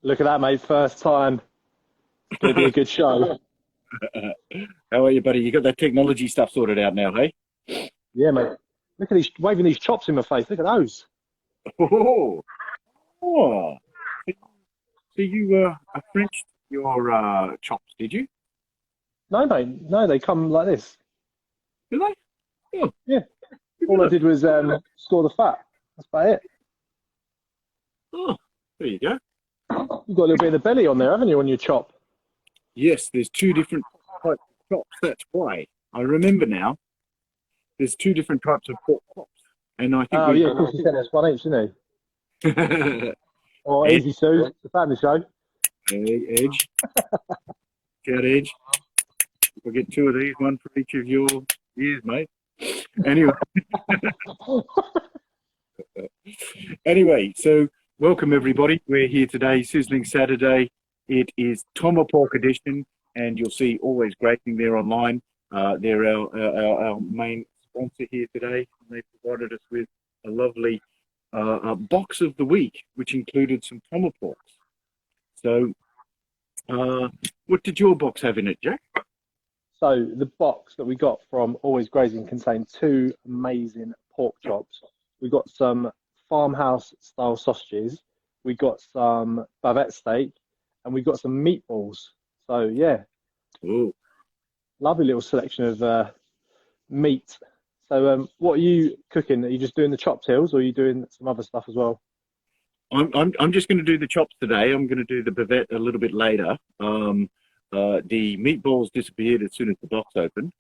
Look at that, mate. First time. It's going to be a good show. How are you, buddy? You got that technology stuff sorted out now, hey? Yeah, mate. Look at these, waving these chops in my face. Look at those. Oh, oh. So you Frenched your chops, did you? No, mate. No, they come like this. Did they? Oh, Yeah. good All I enough. did was score the fat. That's about it. Oh, there you go. You've got a little bit of the belly on there, haven't you, on your chop? Yes, there's two different types of chops. That's why. I remember now. There's two different types of pork chops. And I think Oh, we yeah, of course, he said that's one each, didn't he? Oh, Edge, easy, Sue. It's a family show. Edge, Shout Edge. We'll get two of these, one for each of your ears, mate. Anyway, so welcome everybody. We're here today, Sizzling Saturday. It is Tomahawk edition, and you'll see always Grazing there online. They're our main sponsor here today. They provided us with a lovely box of the week, which included some tomahawks. So, what did your box have in it, Jack? So the box that we got from Always Grazing contained two amazing pork chops. We got some farmhouse style sausages. We got some bavette steak, and we got some meatballs. So yeah, Oh, lovely little selection of meat. So what are you cooking? Are you just doing the chopped hills, or are you doing some other stuff as well? I'm just going to do the chops today. I'm going to do the bavette a little bit later. The meatballs disappeared as soon as the box opened.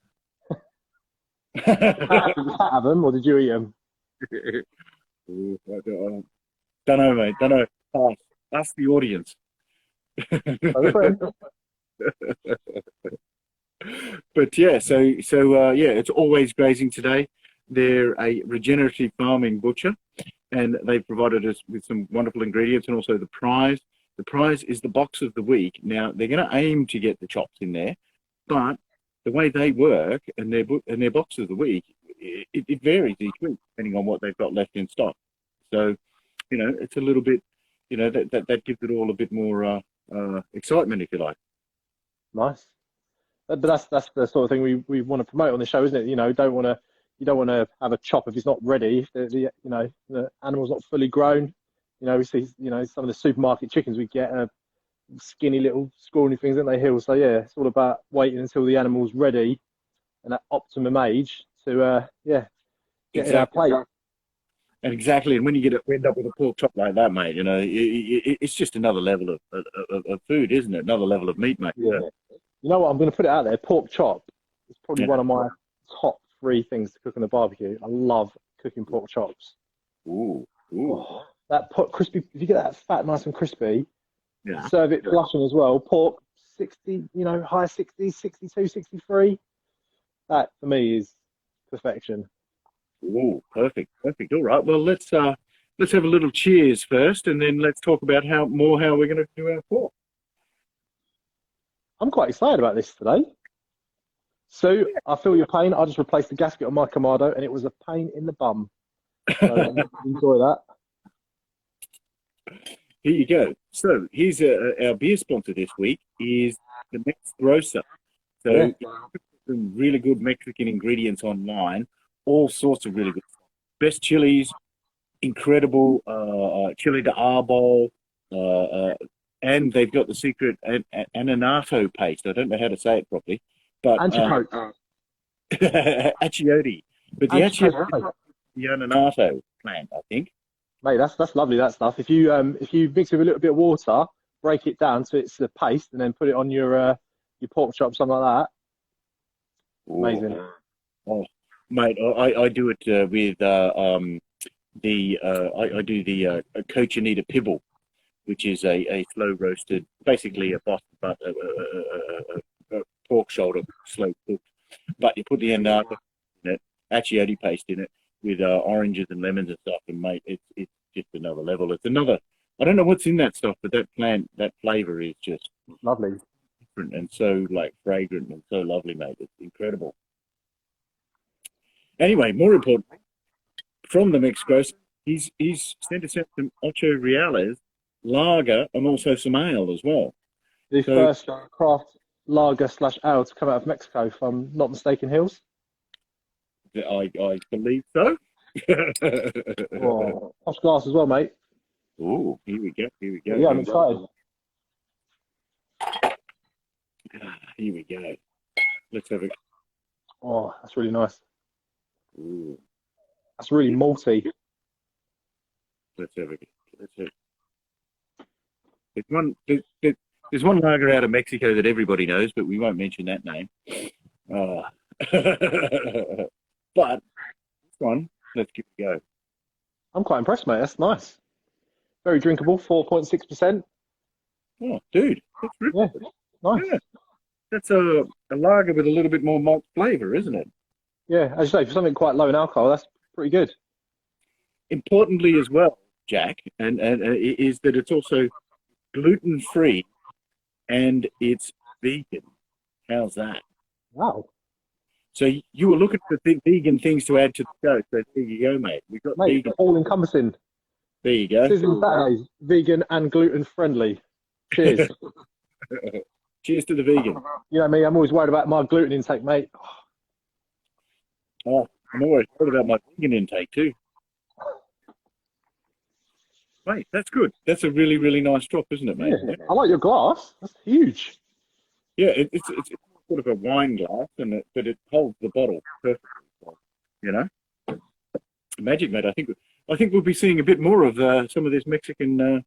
Did you have them, or did you eat them? Ooh, don't know, mate. Don't know. Ask the audience. But yeah, yeah, it's Always Grazing today. They're a regenerative farming butcher, and they've provided us with some wonderful ingredients and also the prize. The prize is the box of the week. Now they're going to aim to get the chops in there, but the way they work and their box of the week, it varies each week depending on what they've got left in stock. So, it's a little bit, that gives it all a bit more excitement, if you like. Nice. But that's the sort of thing we want to promote on the show, isn't it? You don't want to have a chop if it's not ready. If the animal's not fully grown. We see some of the supermarket chickens we get skinny little scrawny things, aren't they, Hill? So yeah, it's all about waiting until the animal's ready and at optimum age to get in our Exactly. plate. And exactly, and when you end up with a pork chop like that, mate, it's just another level of food, isn't it? Another level of meat, mate. Yeah. You know what? I'm going to put it out there. Pork chop is probably Yeah. one of my top three things to cook on the barbecue. I love cooking pork chops. Ooh, ooh, Oh, that crispy. If you get that fat nice and crispy, yeah. serve it flushing as well. Pork 60, high 60s, 62, 63. That for me is perfection. Ooh, perfect, perfect. All right. Well, let's have a little cheers first, and then let's talk about how we're going to do our pork. I'm quite excited about this today. So I feel your pain. I just replaced the gasket on my Kamado, and it was a pain in the bum. So enjoy that. Here you go. So here's our beer sponsor this week is the Mex Grocer. So Yeah. some really good Mexican ingredients online, all sorts of really good stuff. Best chilies, incredible chili de arbol, and they've got the secret ananato paste. I don't know how to say it properly, but Anticote. achiote. But the achiote is the ananato plant, I think. Mate, that's lovely. That stuff. If you mix it with a little bit of water, break it down so it's a paste, and then put it on your pork chop, something like that. Amazing. Oh, mate, I do it with I do the cochinita pibble, which is a slow roasted, basically a pork shoulder, slow cooked. But you put the annatto in it, achiote paste in it, with oranges and lemons and stuff, and mate, it's just another level. It's another. I don't know what's in that stuff, but that flavor is just Lovely. different and so fragrant and so lovely, mate. It's incredible. Anyway, more importantly, from the Mex Grocer, he's sent us out some Ocho Reales lager, and also some ale as well. The So first craft lager slash ale to come out of Mexico, if I'm not mistaken, Hills. I believe so. Oh, posh glass as well, mate. Oh, here we go. Here we go. Yeah, I'm excited. Here we go. Let's have a. Oh, that's really nice. Ooh, That's really malty. let's have a. Let's have. There's one. There's one lager out of Mexico that everybody knows, but we won't mention that name. But this one, let's give it a go. I'm quite impressed, mate. That's nice. Very drinkable, 4.6%. Oh, dude, that's really Yeah, nice. yeah. That's a lager with a little bit more malt flavour, isn't it? Yeah, as you say, for something quite low in alcohol, that's pretty good. Importantly as well, Jack, and is that it's also gluten-free and it's vegan. How's that? Wow. So you were looking for vegan things to add to the show. So there you go, mate. We've got Mate, vegan. all encompassing. There you go. Sizzling Saturdays, vegan and gluten friendly. Cheers. Cheers to the vegan. You know me, I'm always worried about my gluten intake, mate. Oh, I'm always worried about my vegan intake too. Mate, that's good. That's a really, really nice drop, isn't it, mate? Yeah. I like your glass. That's huge. Yeah, it's sort of a wine glass, but it holds the bottle perfectly. You know, magic, mate. I think we'll be seeing a bit more of some of this Mexican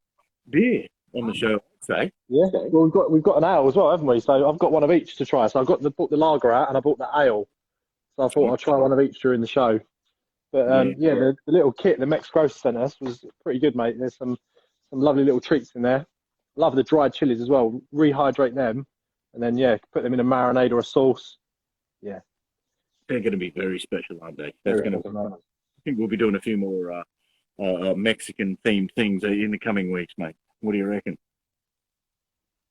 beer on the show. I'd say. Yeah. Well, we've got an ale as well, haven't we? So I've got one of each to try. So I've bought the lager out and I bought the ale. So I thought I'd try one of each during the show. But yeah, the little kit, the Mex Grocery sent us was pretty good, mate. There's some lovely little treats in there. Love the dried chilies as well. Rehydrate them, and then yeah, put them in a marinade or a sauce. Yeah, they're going to be very special, aren't they? That's going to. I think we'll be doing a few more Mexican themed things in the coming weeks, mate. What do you reckon?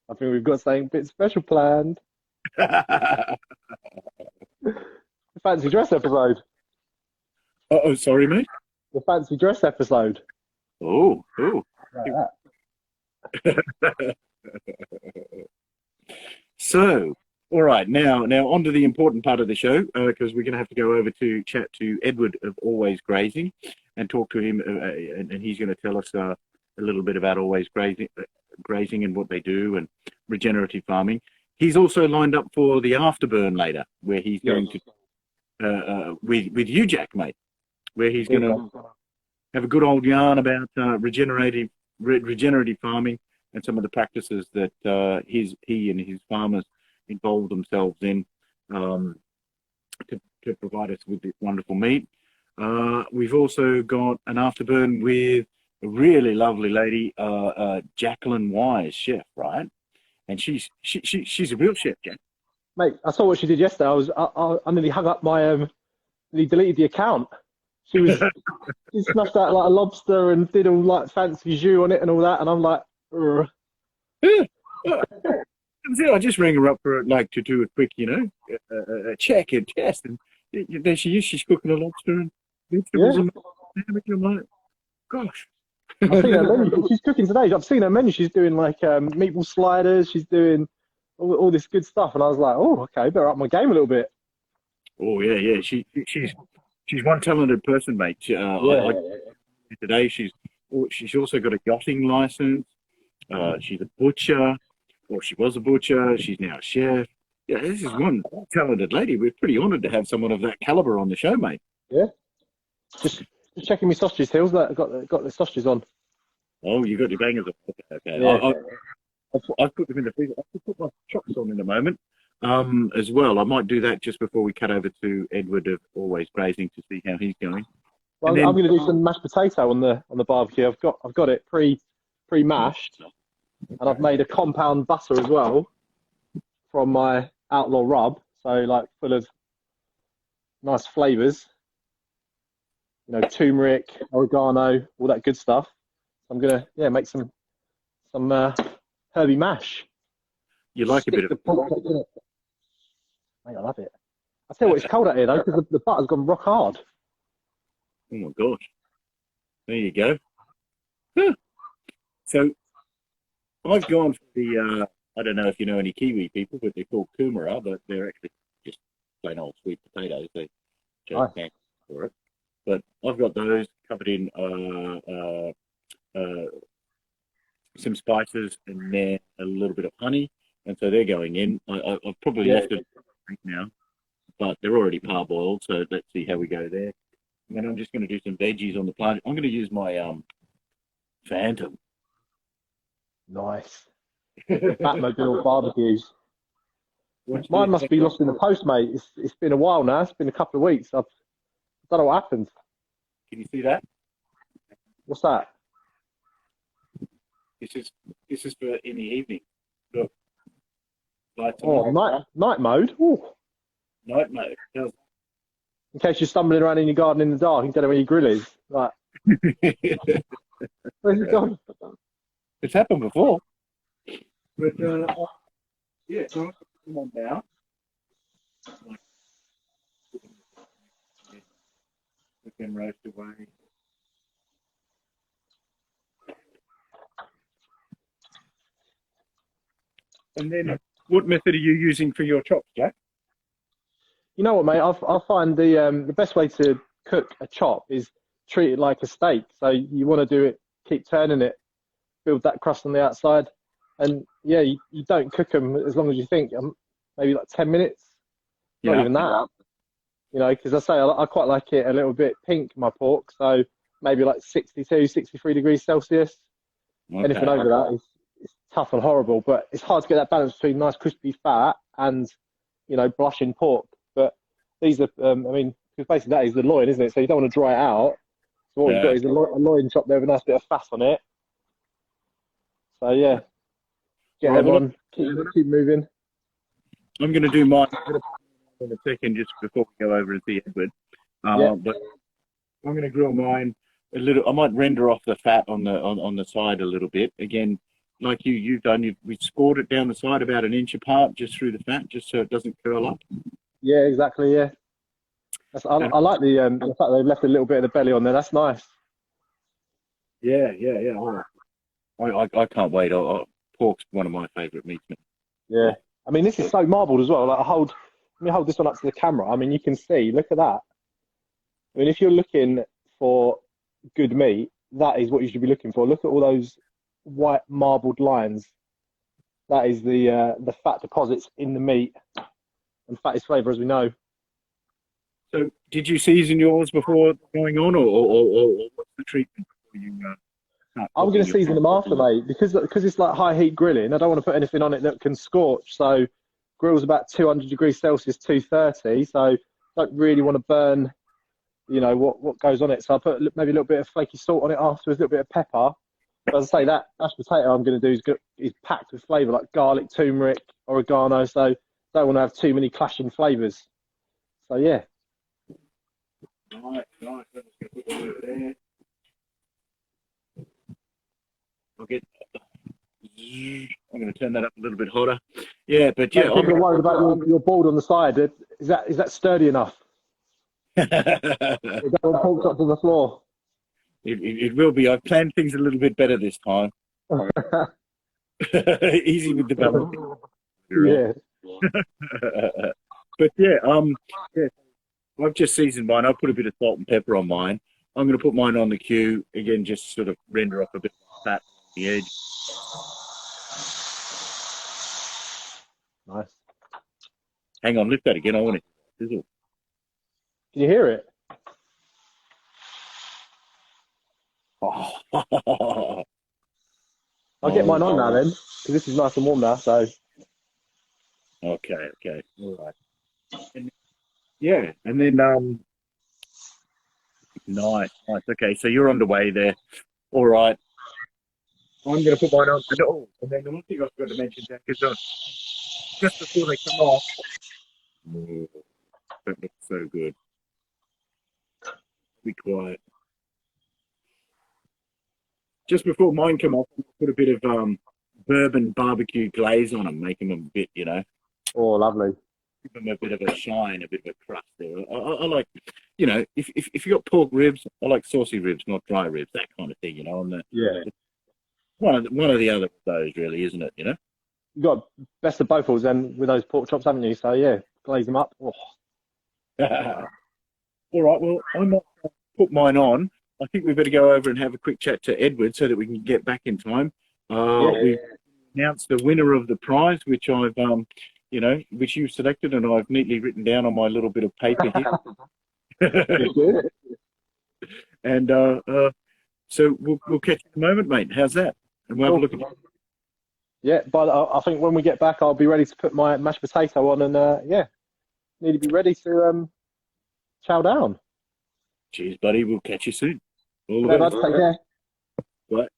I think we've got something a bit special planned. The fancy dress episode. Oh, sorry, mate. The fancy dress episode. Oh. Like So, all right, now on to the important part of the show, because we're going to have to go over to chat to Edward of Always Grazing and talk to him, and he's going to tell us a little bit about Always Grazing and what they do and regenerative farming. He's also lined up for the afterburn later, where he's going to with you, Jack, mate, where he's going to have a good old yarn about regenerative farming and some of the practices that he and his farmers involve themselves in to provide us with this wonderful meat. We've also got an afterburn with a really lovely lady, Jacqueline Wise, chef, right? And she's a real chef, Jack. Mate, I saw what she did yesterday. I nearly hung up my nearly deleted the account. She snuffed out like a lobster and did all like fancy jus on it and all that, and I'm like, ugh. Yeah. I just rang her up for like to do a quick, a check and test, and there she is. She's cooking a lobster and vegetables. Yeah. And I'm like, gosh. I've seen her menu. She's cooking today. I've seen her menu. She's doing like meatball sliders. She's doing all this good stuff, and I was like, oh, okay, better up my game a little bit. Oh yeah. She's one talented person, mate. Today she's also got a yachting license. She's a butcher, or she was a butcher. She's now a chef. Yeah, this is one talented lady. We're pretty honoured to have someone of that calibre on the show, mate. Yeah. Just checking my sausages, Hills. Got the sausages on. Oh, you got your bangers on. Okay. Yeah. I've put them in the freezer. I'll put my chops on in a moment. As well, I might do that just before we cut over to Edward of Always Grazing to see how he's going. Well, I'm going to do some mashed potato on the barbecue. I've got it pre-mashed, and I've made a compound butter as well from my Outlaw rub. So like full of nice flavours, turmeric, oregano, all that good stuff. I'm gonna make some herby mash. You like a bit of Mate, I love it. I tell you what, it's cold out here though because the butter's gone rock hard. Oh my gosh! There you go. Huh. So I've gone for the, I don't know if you know any Kiwi people, but they're called kumara, but they're actually just plain old sweet potatoes. They chose Nice. for it. But I've got those covered in some spices and then a little bit of honey. And so they're going in. I've probably left it right now, but they're already parboiled. So let's see how we go there. And then I'm just going to do some veggies on the plant. I'm going to use my Phantom. Nice. Batmobile barbecues. Mine must be lost in the post, mate. It's been a while now. It's been a couple of weeks. I don't know what happened. Can you see that? What's that? This is for in the evening. Look. Lights Oh, night mode. Ooh. Night mode. In case you're stumbling around in your garden in the dark, you don't know where your grill is. Like, where's it gone? It's happened before. But yeah, so come on down. We can roast away. And then, what method are you using for your chops, Jack? You know what, mate? I find the best way to cook a chop is treat it like a steak. So you want to do it, keep turning it, build that crust on the outside, and yeah, you don't cook them as long as you think, maybe like 10 minutes, not even that. You know, because I say I quite like it a little bit pink, my pork, so maybe like 62, 63 degrees Celsius. Okay. Anything over that is tough and horrible, but it's hard to get that balance between nice crispy fat and, you know, blushing pork. But these are, I mean, because basically that is the loin, isn't it? So you don't want to dry it out. So what we've got is a loin chop there with a nice bit of fat on it. So yeah, get them on, keep moving. I'm going to do mine in a second, just before we go over and see Edward. But I'm going to grill mine a little. I might render off the fat on the side a little bit. Again, like you've done, we've scored it down the side about an inch apart, just through the fat, just so it doesn't curl up. Yeah, exactly. Yeah, I like the fact they've left a little bit of the belly on there. That's nice. Yeah. I can't wait. Pork's one of my favourite meats. Yeah, I mean, this is so marbled as well. Like, let me hold this one up to the camera. I mean, you can see. Look at that. I mean, if you're looking for good meat, that is what you should be looking for. Look at all those white marbled lines. That is the fat deposits in the meat, and fat is flavour, as we know. So, did you season yours before going on, or what's the treatment before you? I'm going to season them after, mate, because it's like high heat grilling. I don't want to put anything on it that can scorch. So, grill's about 200 degrees Celsius, 230. So, don't really want to burn, you know, what goes on it. So, I put maybe a little bit of flaky salt on it afterwards, a little bit of pepper. But as I say, that mashed potato I'm going to do is packed with flavour, like garlic, turmeric, oregano. So, don't want to have too many clashing flavours. So, yeah. Nice. I'm just going to put it over there. I'm going to turn that up a little bit hotter. Yeah, but yeah. People are worried about your board on the side. Is that sturdy enough? Is that one pulled up to the floor? It will be. I've planned things a little bit better this time. Easy with the balance. Yeah. But yeah, I've just seasoned mine. I'll put a bit of salt and pepper on mine. I'm going to put mine on the queue again, just sort of render off a bit of fat on the edge. Nice. Hang on, lift that again. I want to sizzle. Can you hear it? Oh. I'll get mine on now then, because this is nice and warm now. So. Okay. All right. And then nice. Okay, so you're underway there. All right. I'm going to put mine on. And then the one thing I forgot to mention, Jack, is just before they come off. Oh, that looks so good. Be quiet. Just before mine come off, I'll put a bit of bourbon barbecue glaze on them, make them a bit, you know. Oh, lovely. Give them a bit of a shine, a bit of a crust there. I like, you know, if you got pork ribs, I like saucy ribs, not dry ribs, that kind of thing, you know. And one of the other of those, really, isn't it? You know. You got best of both worlds then with those pork chops, haven't you? So yeah, glaze them up. Oh, All right. Well, I might put mine on. I think we better go over and have a quick chat to Edward so that we can get back in time. yeah. We've announced the winner of the prize, which I've, you know, which you've selected, and I've neatly written down on my little bit of paper here. And so we'll catch you in a moment, mate. How's that? And we'll have a look at it. Yeah, but I think when we get back, I'll be ready to put my mashed potato on, and yeah, need to be ready to chow down. Cheers, buddy. We'll catch you soon. All the Yeah, best. bud, take care. Right.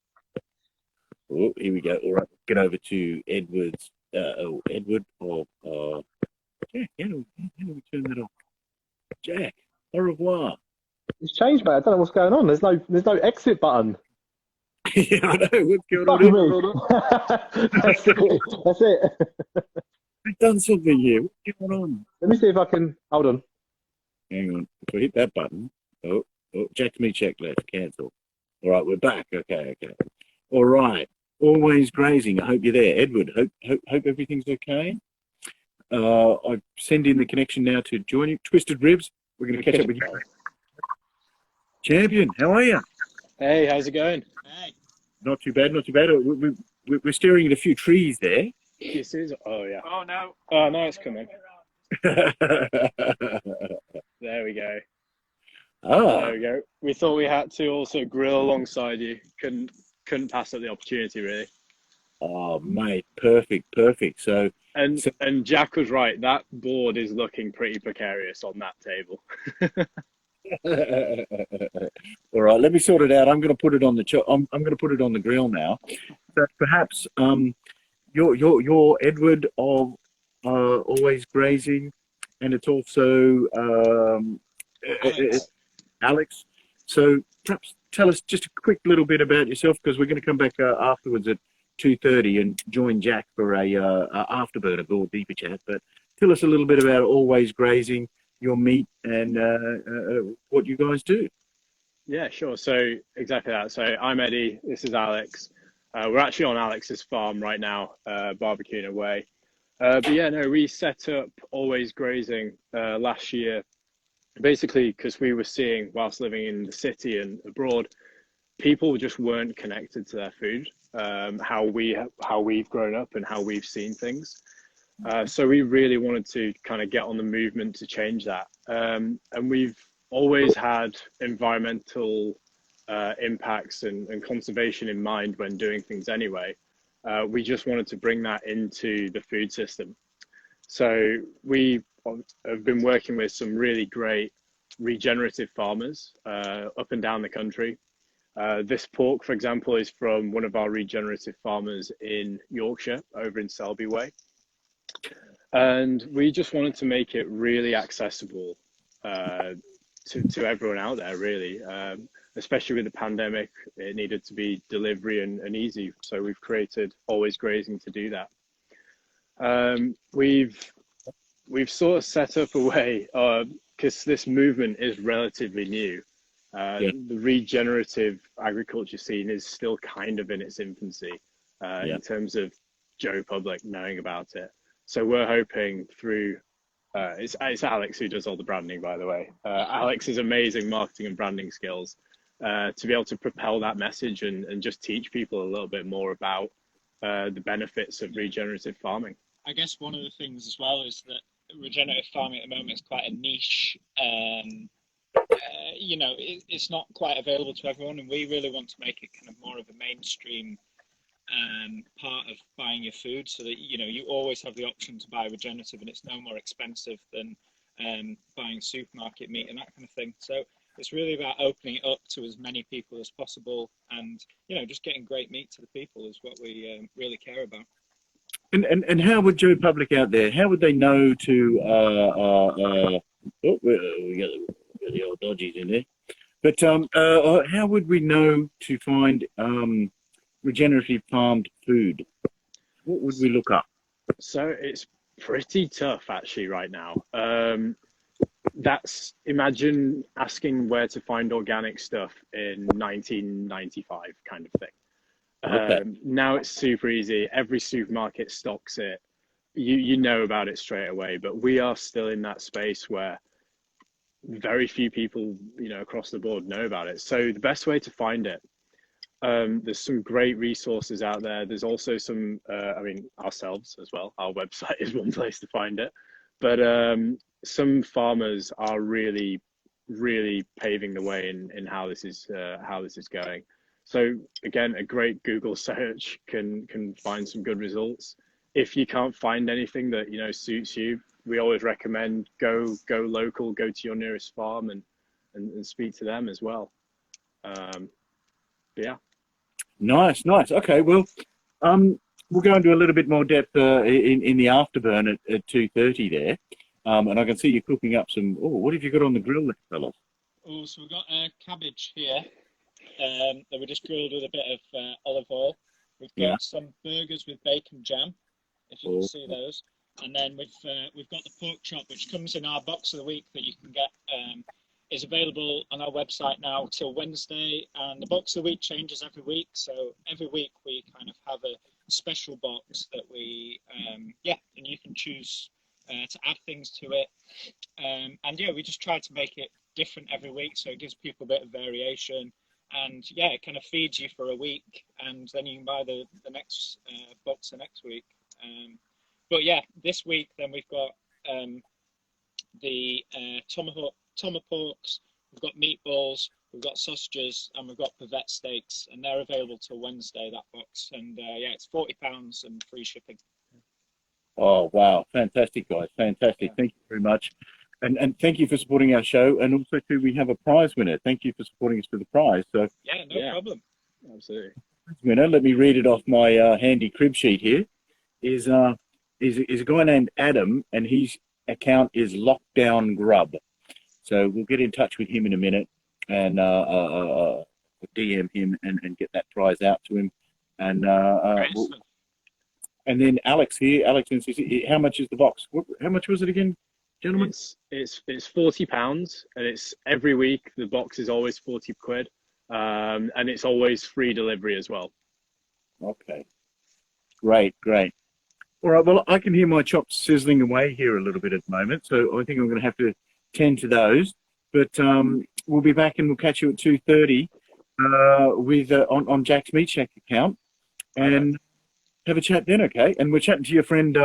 Oh, here we go. All right. Get over to Edward's. Edward. Jack. How do we turn that off? Jack. Au revoir. It's changed, mate. I don't know what's going on. There's no exit button. Yeah, I know. What's going Fuck on? me. That's it. That's it. We've done something here. What's going on? Let me see if I can. Hold on. Hang on. If we hit that button. Oh, Jack me check left. Cancel. All right, we're back. Okay. All right. Always grazing. I hope you're there, Edward. Hope everything's okay. I send in the connection now to join you. Twisted Ribs. We're going to catch up with you. Champion, how are you? Hey, how's it going? Hey. Not too bad. We're staring at a few trees there. This is. Oh yeah. Oh no. Oh no, it's coming. There we go. There we go. We thought we had to also grill alongside you. Couldn't pass up the opportunity, really. Oh, mate, perfect. So And Jack was right. That board is looking pretty precarious on that table. all right, let me sort it out. I'm going to put it on the I'm going to put it on the grill now. So perhaps you're Edward of Always Grazing, and it's also Alex. So perhaps tell us just a quick little bit about yourself, because we're going to come back afterwards at 2:30 and join Jack for a afterburner or deeper chat. But tell us a little bit about Always Grazing, your meat, and what you guys do. Yeah, sure. So exactly that. So I'm Eddie. This is Alex. We're actually on Alex's farm right now, barbecuing away. But yeah, no, we set up Always Grazing last year, basically because we were seeing, whilst living in the city and abroad, people just weren't connected to their food, how we've grown up and how we've seen things. So we really wanted to kind of get on the movement to change that. And we've always had environmental impacts and conservation in mind when doing things anyway. We just wanted to bring that into the food system. So we have been working with some really great regenerative farmers up and down the country. This pork, for example, is from one of our regenerative farmers in Yorkshire, over in Selby Way. And we just wanted to make it really accessible to everyone out there, really. Especially with the pandemic, it needed to be delivery and easy. So we've created Always Grazing to do that. We've sort of set up a way, because this movement is relatively new. The regenerative agriculture scene is still kind of in its infancy in terms of Joe Public knowing about it. So we're hoping through, it's Alex who does all the branding, by the way. Alex's amazing marketing and branding skills to be able to propel that message and just teach people a little bit more about the benefits of regenerative farming. I guess one of the things as well is that regenerative farming at the moment is quite a niche. You know, it's not quite available to everyone, and we really want to make it kind of more of a mainstream part of buying your food, so that you know you always have the option to buy regenerative, and it's no more expensive than buying supermarket meat and that kind of thing. So it's really about opening it up to as many people as possible, and you know, just getting great meat to the people is what we really care about. And how would Joe Public out there? How would they know to? We got the old dodgies in there. But how would we know to find regenerative farmed food? What would we look up? So it's pretty tough actually right now. Imagine asking where to find organic stuff in 1995 kind of thing. Okay. Now it's super easy. Every supermarket stocks it. You know about it straight away. But we are still in that space where very few people, across the board know about it. So the best way to find it, there's some great resources out there. There's also some, ourselves as well. Our website is one place to find it. But some farmers are really, really paving the way in how this is going. So again, a great Google search can find some good results. If you can't find anything that suits you, we always recommend go local, go to your nearest farm and speak to them as well. Yeah. Nice. Okay, well, we'll go into a little bit more depth in the afterburn at 2:30 there, and I can see you cooking up some. Oh, what have you got on the grill there, fellas? Oh, so we've got cabbage here that we just grilled with a bit of olive oil. We've got some burgers with bacon jam, if you can see those. And then we've got the pork chop, which comes in our box of the week that you can get. Is available on our website now till Wednesday, and the box of the week changes every week. So every week we kind of have a special box that we, and you can choose to add things to it. And we just try to make it different every week, so it gives people a bit of variation. And it kind of feeds you for a week, and then you can buy the next box the next week. But this week then we've got the tomahawks, we've got meatballs, we've got sausages, and we've got pavette steaks, and they're available till Wednesday, that box. And it's £40 and free shipping. Oh wow, fantastic guys, fantastic. Thank you very much. And thank you for supporting our show, and also too we have a prize winner. Thank you for supporting us for the prize. So no problem. Absolutely. Winner, let me read it off my handy crib sheet here. Is a guy named Adam, and his account is Lockdown Grub. So we'll get in touch with him in a minute and DM him and get that prize out to him. And and then Alex here, how much is the box? How much was it again, gentlemen? It's £40, and it's every week. The box is always £40, and it's always free delivery as well. Okay, great. All right, well, I can hear my chops sizzling away here a little bit at the moment, so I think I'm going to have to tend to those. But we'll be back and we'll catch you at 2:30 with on Jack's Meat Shack account and have a chat then, okay? And we're chatting to your friend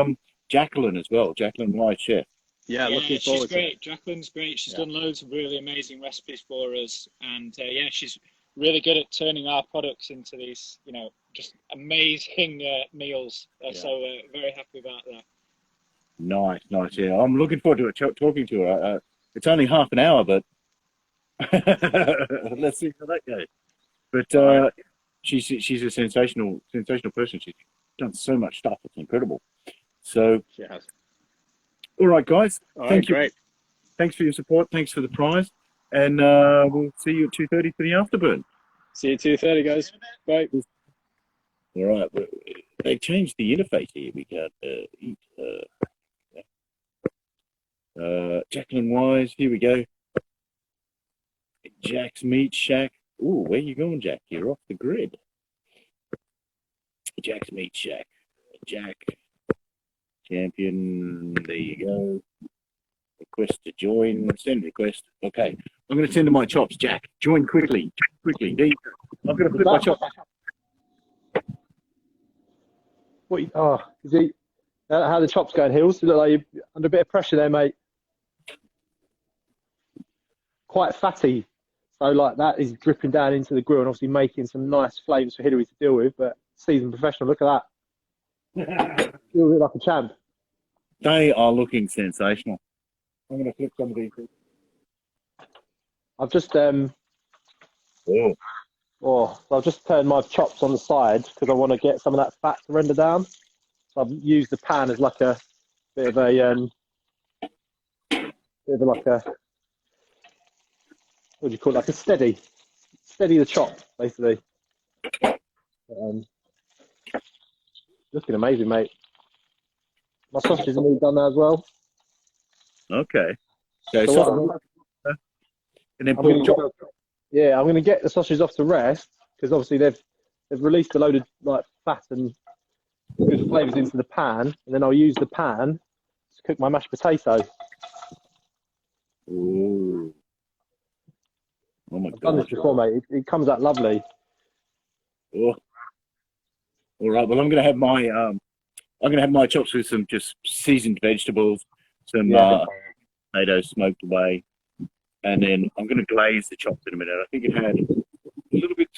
Jacqueline as well, Jacqueline White Chef. Yeah, looking forward she's great. Jacqueline's great. She's done loads of really amazing recipes for us, and she's really good at turning our products into these, just amazing meals. So very happy about that. Nice. Yeah, I'm looking forward to it, talking to her. It's only half an hour, but let's see how that goes. But she's a sensational person. She's done so much stuff. It's incredible. So she has. All right, guys. Thank you. Great. Thanks for your support. Thanks for the prize. And we'll see you at 2:30 for the afterburn. See you at 2:30, guys. Bye. All right. They changed the interface here. We can't eat. Jacqueline Wise. Here we go. Jack's Meat Shack. Ooh, where you going, Jack? You're off the grid. Jack's Meat Shack. Jack. Champion. There you go. Request to join. Send request. Okay. I'm going to send to my chops. Jack, join quickly. There you go. I'm going to flip my chops. Is he? How the chops going, Hills? You look like you're under a bit of pressure there, mate. Quite fatty. So like that is dripping down into the grill and obviously making some nice flames for Hilary to deal with. But seasoned professional, look at that. You look like a champ. They are looking sensational. I'm going to flip some of these. I've just I've just turned my chops on the side because I want to get some of that fat to render down. So I've used the pan as like a bit of a what do you call it? Like a steady the chop basically. Looking amazing, mate. My sausages are all done now as well. Okay. So and then pork chop. Yeah, I'm going to get the sausages off to rest because obviously they've they've released a load of like fat and good flavours into the pan, and then I'll use the pan to cook my mashed potato. Ooh. Oh my I've done this gosh. before, mate. It comes out lovely. Oh. All right. Well, I'm gonna have my chops with some just seasoned vegetables, some Yeah. potatoes smoked away, and then I'm gonna glaze the chops in a minute. I think it had a little bit.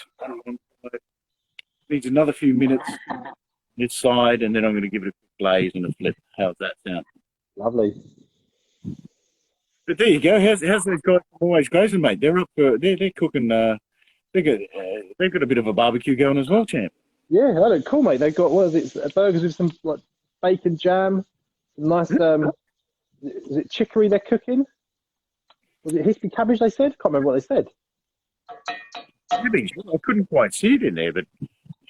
Needs another few minutes this side, and then I'm gonna give it a quick glaze and a flip. How's that sound? Lovely. But there you go. How's those guys from Always Grazing, mate? They're up for they're cooking. They've got a bit of a barbecue going as well, champ. Yeah, that look cool, mate. They've got, what is it, burgers with some like bacon jam, some nice, is it chicory they're cooking? Was it hispy cabbage they said? Can't remember what they said. Cabbage. I couldn't quite see it in there, but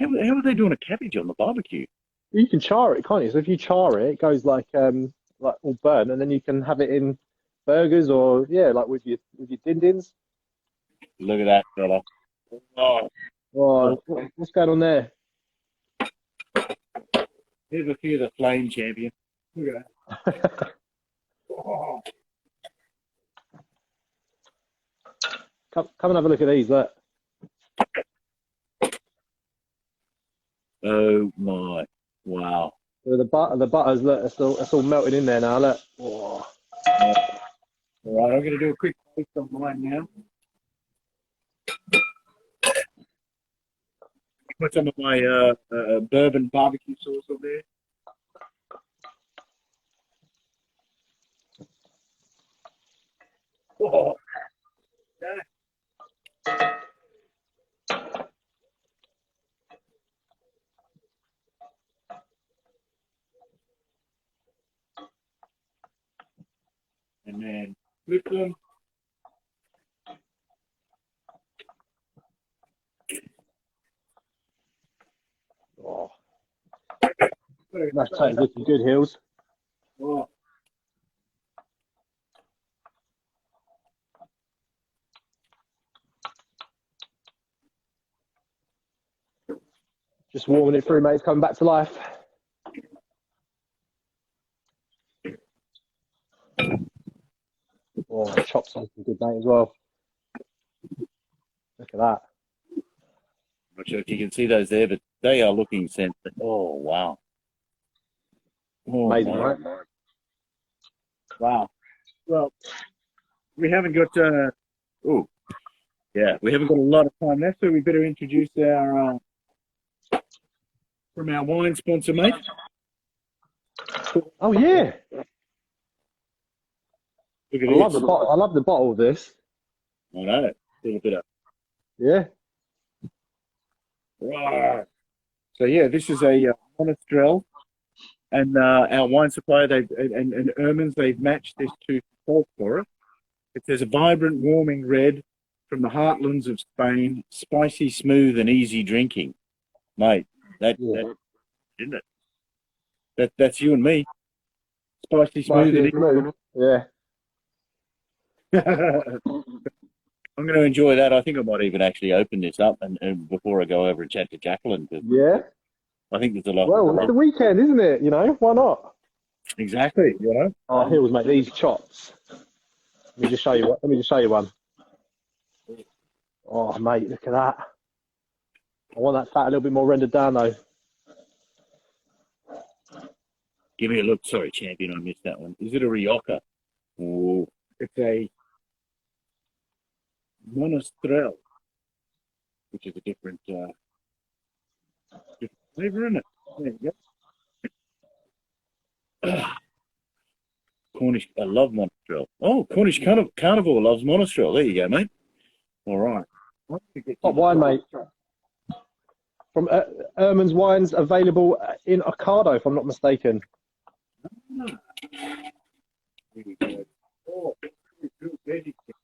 how are they doing a cabbage on the barbecue? You can char it, can't you? So if you char it, it goes like all burnt, and then you can have it in burgers or like with your din-dins. Look at that, fella. Oh, what's going on there? Here's a few of the flame, champion. Look at that. Oh. Come and have a look at these. Look. Oh my! Wow. So the butters, look, it's all melted in there now. Look. Oh. All right, I'm going to do a quick taste on mine now. Put some of my bourbon barbecue sauce on there. Oh. Yeah. And then flip them. Oh. Mashed potatoes looking good, Hills. Oh. Just warming it through, mate. It's coming back to life. Oh, the chops are looking good, mate, as well. Look at that. I'm not sure if you can see those there, but they are looking sent. Oh, wow. Oh, Amazing, wow. right? Wow. Well, we haven't got, we haven't got a lot of time left, so we better introduce our, from our wine sponsor, mate. Oh, yeah. Look at I love the bottle. I love the bottle of this. I know. A little bit of. Yeah. Right. So yeah, this is a Monastrell, and our wine supplier and Ermans, they've matched this to support for it. It says a vibrant, warming red from the heartlands of Spain, spicy, smooth, and easy drinking. Mate, that isn't it? That's you and me. Spicy, smooth, and easy. Yeah. I'm going to enjoy that. I think I might even actually open this up and before I go over and chat to Jacqueline. Yeah. I think there's a lot. Well, it's the weekend, isn't it? You know, why not? Exactly. You know. Oh, Hills, mate, these chops. Let me just show you one. Oh, mate, look at that. I want that fat a little bit more rendered down, though. Give me a look. Sorry, champion, I missed that one. Is it a Rioja? Oh, it's a Monastrell, which is a different flavor, isn't it? There you go. Cornish, I love Monastrell. Oh, Cornish Carnivore loves Monastrell. There you go, mate. All right. Top wine, mate. From Erman's Wines, available in Ocado, if I'm not mistaken. Here we go. Oh, very good.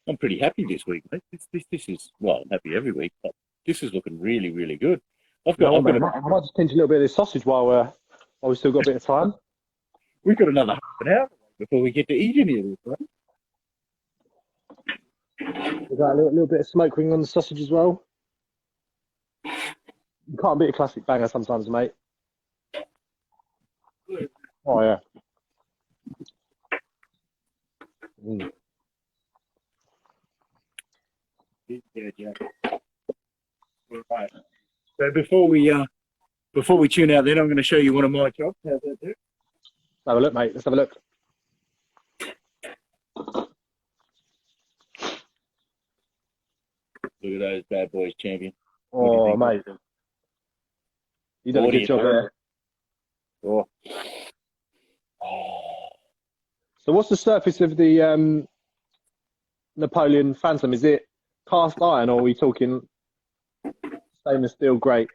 I'm pretty happy this week, mate. This is, well, I'm happy every week, but this is looking really, really good. I might just pinch a little bit of this sausage while we've still got a bit of time. We've got another half an hour before we get to eat any of this, right? We've got a little bit of smoke ring on the sausage as well. You can't beat a classic banger sometimes, mate. Oh, yeah. Mm. Yeah, Jack. All right. So before we tune out, then I'm going to show you one of my chops. How's that do? Let's have a look, mate. Let's have a look. Look at those bad boys, champion. Oh, mate. You done a good job there. Oh. So what's the surface of the Napoleon Phantom? Is it cast iron or are we talking stainless steel grate?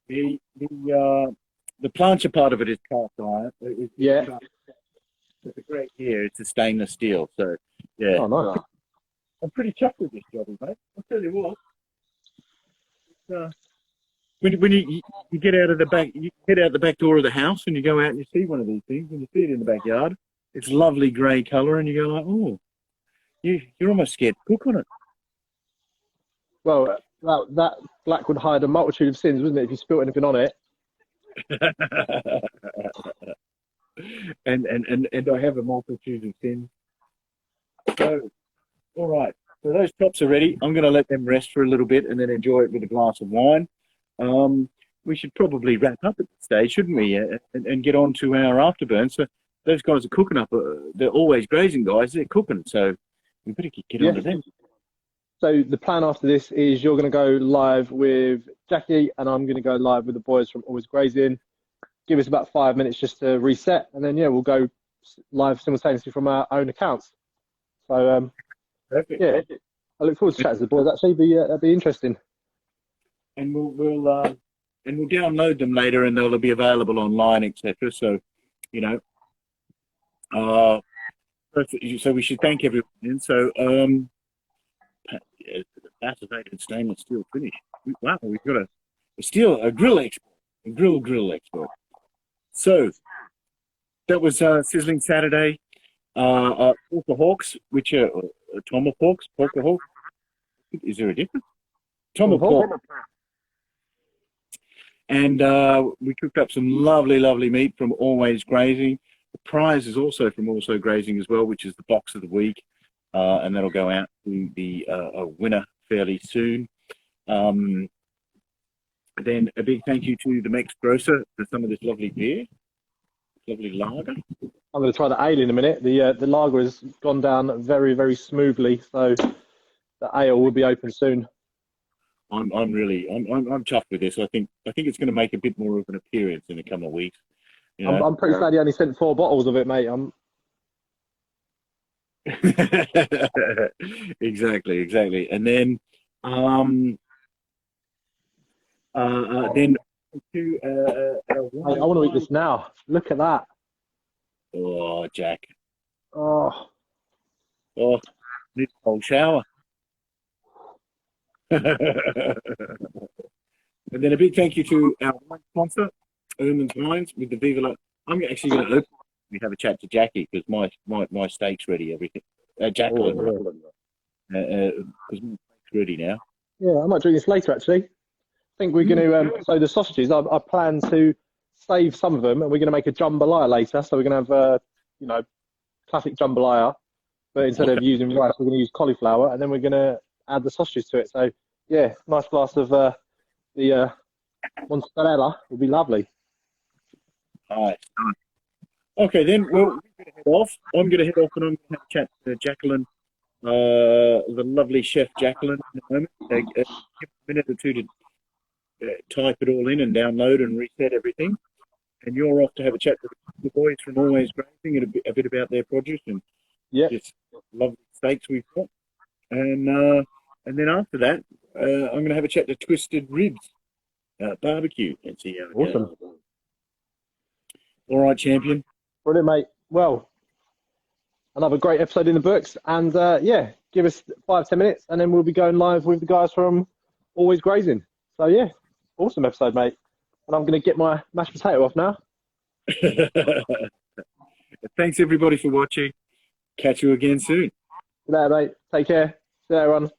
The plancher part of it is cast iron. Yeah. The grate here, it's a stainless steel. So, yeah. Oh, nice. I'm pretty chuffed with this job, mate. I'll tell you what. When you get out of the back, you get out the back door of the house and you go out and you see one of these things and you see it in the backyard. It's lovely grey colour and you go like, oh, you're almost scared to cook on it. Well, that black would hide a multitude of sins, wouldn't it, if you spilt anything on it? and I have a multitude of sins. So, all right. So those chops are ready. I'm going to let them rest for a little bit and then enjoy it with a glass of wine. We should probably wrap up at this stage, shouldn't we? And get on to our afterburn. So those guys are cooking up. They're always grazing guys. They're cooking. So we better get on to them. So the plan after this is you're going to go live with Jackie and I'm going to go live with the boys from Always Grazing. Give us about 5 minutes just to reset. And then, yeah, we'll go live simultaneously from our own accounts. So, perfect. Yeah, I look forward to chatting to the boys. Actually, that'd be interesting. And we'll download them later, and they'll be available online, etc. So, you know, so we should thank everyone. And so, activated stainless steel finish. Wow, we've got a grill expert, a grill expert. So that was Sizzling Saturday. Porkahawks, which are Tomahawks, Porkahawks. Is there a difference? Tomahawk. And we cooked up some lovely meat from Always Grazing. The prize is also from Also Grazing as well, which is the box of the week. And that'll go out to the winner fairly soon. Then a big thank you to the Mex Grocer for some of this lovely beer, lovely lager. I'm going to try the ale in a minute. The lager has gone down very, very smoothly, so the ale will be open soon. I'm chuffed with this. I think it's going to make a bit more of an appearance in a couple of weeks. You know? I'm pretty sad he only sent 4 bottles of it, mate. Exactly. And then to I want to eat this now. Look at that. Oh, Jack. Oh, need a cold shower. And then a big thank you to our wine sponsor, Erman's Wines, with the Viva. I'm actually going to open. We have a chat to Jackie because my steak's ready. Everything. Jacqueline, because my steak's ready now. yeah, I might drink this later. Actually, I think we're going to. So the sausages, I plan to save some of them, and we're going to make a jambalaya later. So we're going to have classic jambalaya, but instead of using rice, we're going to use cauliflower, and then we're going to add the sausages to it. So yeah, nice glass of the mozzarella will be lovely. All right. Okay, then we're going to head off. I'm going to head off and I'm going to have a chat to Jacqueline, the lovely chef Jacqueline, in a moment. Give a minute or two to type it all in and download and reset everything. And you're off to have a chat with the boys from Always Grazing and a bit about their produce and just lovely steaks we've got. And then after that, I'm going to have a chat to Twisted Ribs Barbecue and see how it goes. All right, champion. Brilliant, mate. Well, another great episode in the books. And give us 5-10 minutes and then we'll be going live with the guys from Always Grazing. So yeah, awesome episode, mate. And I'm going to get my mashed potato off now. Thanks everybody for watching. Catch you again soon. Good day, mate. Take care. See you, everyone.